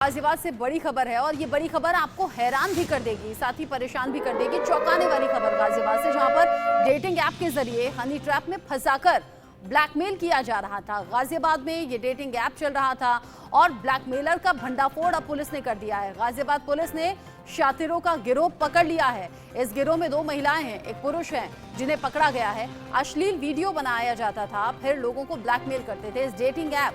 गाजियाबाद से बड़ी खबर है और ये बड़ी खबर आपको हैरान भी कर देगी, साथ ही परेशान भी कर देगी। चौंकाने वाली खबर गाजियाबाद से, जहां पर डेटिंग ऐप के जरिए हनी ट्रैप में फंसाकर ब्लैकमेल किया जा रहा था। गाजियाबाद में ये डेटिंग ऐप चल रहा था और ब्लैकमेलर का भंडाफोड़ अब पुलिस ने कर दिया है। गाजियाबाद पुलिस ने शातिरों का गिरोह पकड़ लिया है। इस गिरोह में 2 महिलाएं हैं, एक पुरुष है जिन्हें पकड़ा गया है। अश्लील वीडियो बनाया जाता था, फिर लोगों को ब्लैकमेल करते थे। इस डेटिंग ऐप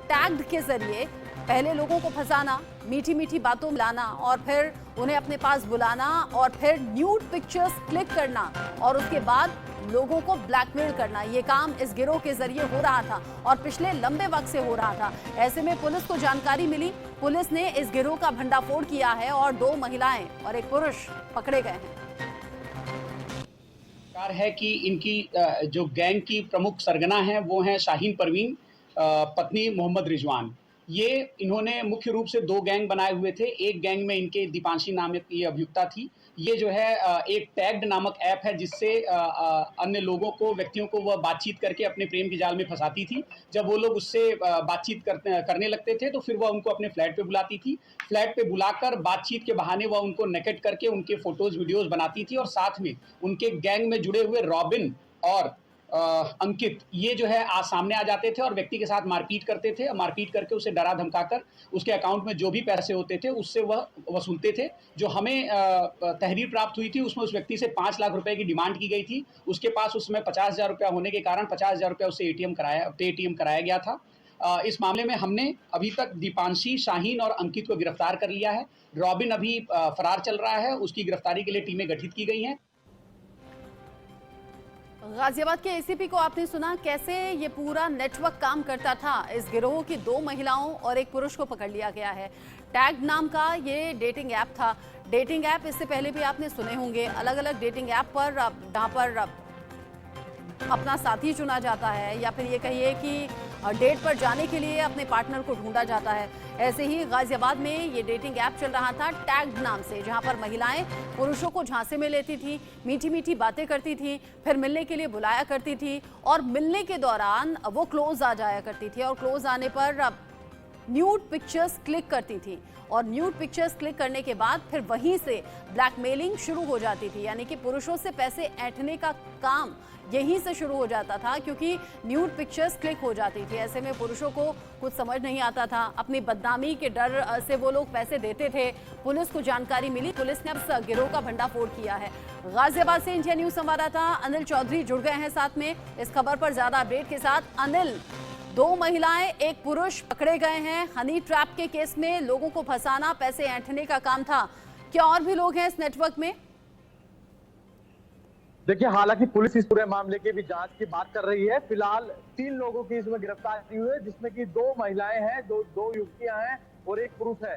टैग्ड के जरिए पहले लोगों को फंसाना, मीठी मीठी बातों में लाना और फिर उन्हें अपने पास बुलाना और फिर न्यूड पिक्चर्स क्लिक करना और उसके बाद लोगों को ब्लैकमेल करना। ये काम इस गिरोह के जरिए हो रहा था और पिछले लंबे वक्त से हो रहा था। ऐसे में पुलिस को जानकारी मिली, पुलिस ने इस गिरोह का भंडाफोड़ किया है और 2 महिलाएं और एक पुरुष पकड़े गए हैं। है कि इनकी जो गैंग की प्रमुख सरगना हैं वो हैं शाहीन परवीन, पत्नी मोहम्मद रिजवान। ये इन्होंने मुख्य रूप से 2 गैंग बनाए हुए थे। एक गैंग में इनके दीपांशी नामक ये अभियुक्ता थी। ये जो है एक टैग्ड नामक ऐप है जिससे अन्य लोगों को, व्यक्तियों को वह बातचीत करके अपने प्रेम के जाल में फंसाती थी। जब वो लोग उससे बातचीत करने लगते थे तो फिर वह उनको अपने फ्लैट पे बुलाती थी। फ्लैट पे बुलाकर बातचीत के बहाने वह उनको नेकेट करके उनके फोटोज वीडियोज बनाती थी और साथ में उनके गैंग में जुड़े हुए रॉबिन और अंकित ये जो है आज सामने आ जाते थे और व्यक्ति के साथ मारपीट करते थे। मारपीट करके उसे डरा धमकाकर उसके अकाउंट में जो भी पैसे होते थे उससे वह वसूलते थे। जो हमें तहरीर प्राप्त हुई थी उसमें उस व्यक्ति से 5 लाख रुपए की डिमांड की गई थी। उसके पास उस समय 50,000 रुपया होने के कारण 50,000 रुपया उससे एटीएम कराया गया था। इस मामले में हमने अभी तक दीपांशी, शाहीन और अंकित को गिरफ्तार कर लिया है। रॉबिन अभी फरार चल रहा है, उसकी गिरफ्तारी के लिए टीमें गठित की गई हैं। गाजियाबाद के एसीपी को आपने सुना कैसे ये पूरा नेटवर्क काम करता था। इस गिरोह की 2 महिलाओं और एक पुरुष को पकड़ लिया गया है। टैग नाम का ये डेटिंग ऐप था। डेटिंग ऐप इससे पहले भी आपने सुने होंगे, अलग अलग डेटिंग ऐप पर जहाँ पर अपना साथी चुना जाता है या फिर ये कहिए कि डेट पर जाने के लिए अपने पार्टनर को ढूंढा जाता है। ऐसे ही गाजियाबाद में ये डेटिंग ऐप चल रहा था टैग्ड नाम से, जहां पर महिलाएं पुरुषों को झांसे में लेती थी, मीठी मीठी बातें करती थी, फिर मिलने के लिए बुलाया करती थी और मिलने के दौरान वो क्लोज आ जाया करती थी और क्लोज आने पर न्यूड पिक्चर्स क्लिक करती थी और न्यूड पिक्चर्स क्लिक करने के बाद फिर वहीं से ब्लैकमेलिंग शुरू हो जाती थी। यानी कि पुरुषों से पैसे ऐंठने का काम यहीं से शुरू हो जाता था, क्योंकि न्यूड पिक्चर्स क्लिक हो जाती थी। ऐसे में पुरुषों को कुछ समझ नहीं आता था, अपनी बदनामी के डर से वो लोग पैसे देते थे। पुलिस को जानकारी मिली, पुलिस ने अब गिरोह का भंडाफोड़ किया है। गाजियाबाद से इंडिया न्यूज संवाददाता अनिल चौधरी जुड़ गए हैं साथ में इस खबर पर ज्यादा अपडेट के साथ। अनिल, 2 महिलाएं एक पुरुष पकड़े गए हैं। हनी ट्रैप के केस में लोगों को फंसाना, पैसे ऐंठने का काम था। क्या और भी लोग हैं इस नेटवर्क में? देखिए, हालांकि पुलिस इस पूरे मामले की भी जांच की बात कर रही है। फिलहाल 3 लोगों की इसमें गिरफ्तारी हुई है, जिसमें कि 2 महिलाएं हैं, दो युवतियां हैं और एक पुरुष है,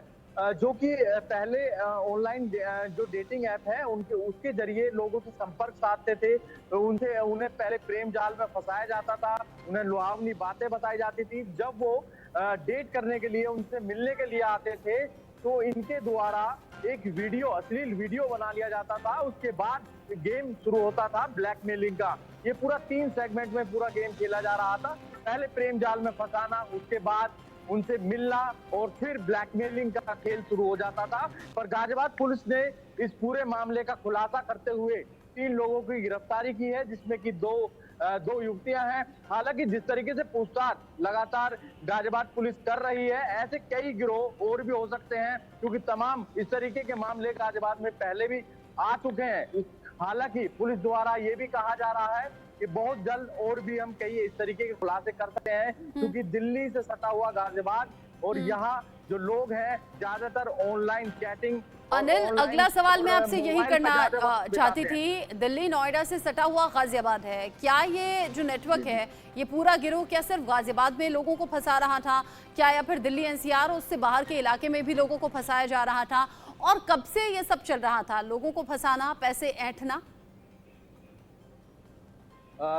जो कि पहले ऑनलाइन जो डेटिंग ऐप है उसके जरिए लोगों से संपर्क साधते थे। तो उन्हें पहले प्रेम जाल में फंसाया जाता था, उन्हें लुभावनी बातें बताई जाती थी। जब वो डेट करने के लिए, उनसे मिलने के लिए आते थे तो इनके द्वारा एक अश्लील वीडियो बना लिया जाता था। उसके बाद गेम शुरू होता था ब्लैकमेलिंग का। ये पूरा 3 सेगमेंट में पूरा गेम खेला जा रहा था। पहले प्रेम जाल में फंसाना, उसके बाद उनसे मिलना और फिर ब्लैकमेलिंग का खेल शुरू हो जाता था। पर गाजियाबाद पुलिस ने इस पूरे मामले का खुलासा करते हुए 3 लोगों की गिरफ्तारी की है, जिसमें कि दो युवतियां हैं। हालांकि जिस तरीके से पूछताछ लगातार गाजियाबाद पुलिस कर रही है, ऐसे कई गिरोह और भी हो सकते हैं, क्योंकि तमाम इस तरीके के मामले गाजियाबाद में पहले भी आ चुके हैं। हालांकि पुलिस द्वारा ये भी कहा जा रहा है कि बहुत जल्द और भी हम कई इस तरीके के खुलासे कर सकते हैं, क्योंकि दिल्ली से सटा हुआ गाजियाबाद और यहाँ जो लोग हैं ज्यादातर ऑनलाइन चैटिंग। अनिल, अगला सवाल मैं आपसे यही करना चाहती थी। दिल्ली नोएडा से सटा हुआ गाजियाबाद है, क्या ये जो नेटवर्क है, ये पूरा गिरोह क्या सिर्फ गाजियाबाद में लोगों को फंसा रहा था, क्या या फिर दिल्ली एनसीआर उससे बाहर के इलाके में भी लोगों को फंसाया जा रहा था? और कब से ये सब चल रहा था, लोगों को फंसाना, पैसे ऐंठना?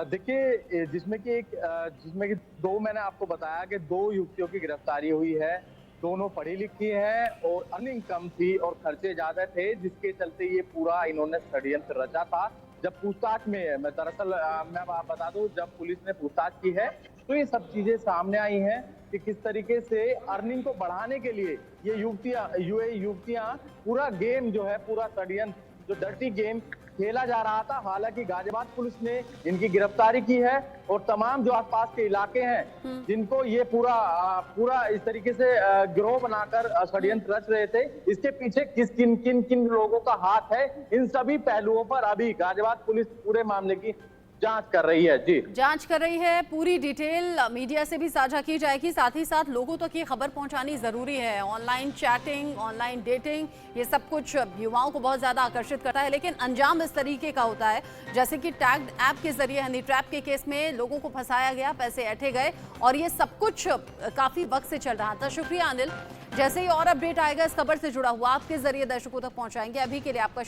देखिए, जिसमें कि 2 मैंने आपको बताया कि 2 युवतियों की गिरफ्तारी हुई है। दोनों पढ़ी लिखी हैं और अर्निंग कम थी और खर्चे ज्यादा थे, जिसके चलते ये पूरा इन्होंने षड्यंत्र रचा था। जब पूछताछ में मैं बता दूं, जब पुलिस ने पूछताछ की है तो ये सब चीजें सामने आई हैं कि किस तरीके से अर्निंग को बढ़ाने के लिए ये युवतियां पूरा गेम जो है, पूरा षड्यंत्र, जो डर्टी गेम खेला जा रहा था। हालांकि गाजियाबाद पुलिस ने इनकी गिरफ्तारी की है और तमाम जो आसपास के इलाके हैं जिनको ये पूरा इस तरीके से गिरोह बनाकर षड्यंत्र रच रहे थे, इसके पीछे किन लोगों का हाथ है, इन सभी पहलुओं पर अभी गाजियाबाद पुलिस पूरे मामले की जांच कर रही है। जी, जांच कर रही है। पूरी डिटेल मीडिया से भी साझा की जाएगी, साथ ही साथ लोगों तक ये खबर पहुंचानी जरूरी है। ऑनलाइन चैटिंग, ऑनलाइन डेटिंग, ये सब कुछ युवाओं को बहुत ज्यादा आकर्षित करता है, लेकिन अंजाम इस तरीके का होता है जैसे कि टैग्ड ऐप के जरिए हनी ट्रैप के केस में लोगों को फंसाया गया, पैसे ऐंठे गए और ये सब कुछ काफी वक्त से चल रहा था। शुक्रिया अनिल। जैसे ही और अपडेट आएगा इस खबर से जुड़ा हुआ आपके जरिए दर्शकों तक पहुंचाएंगे। अभी के लिए आपका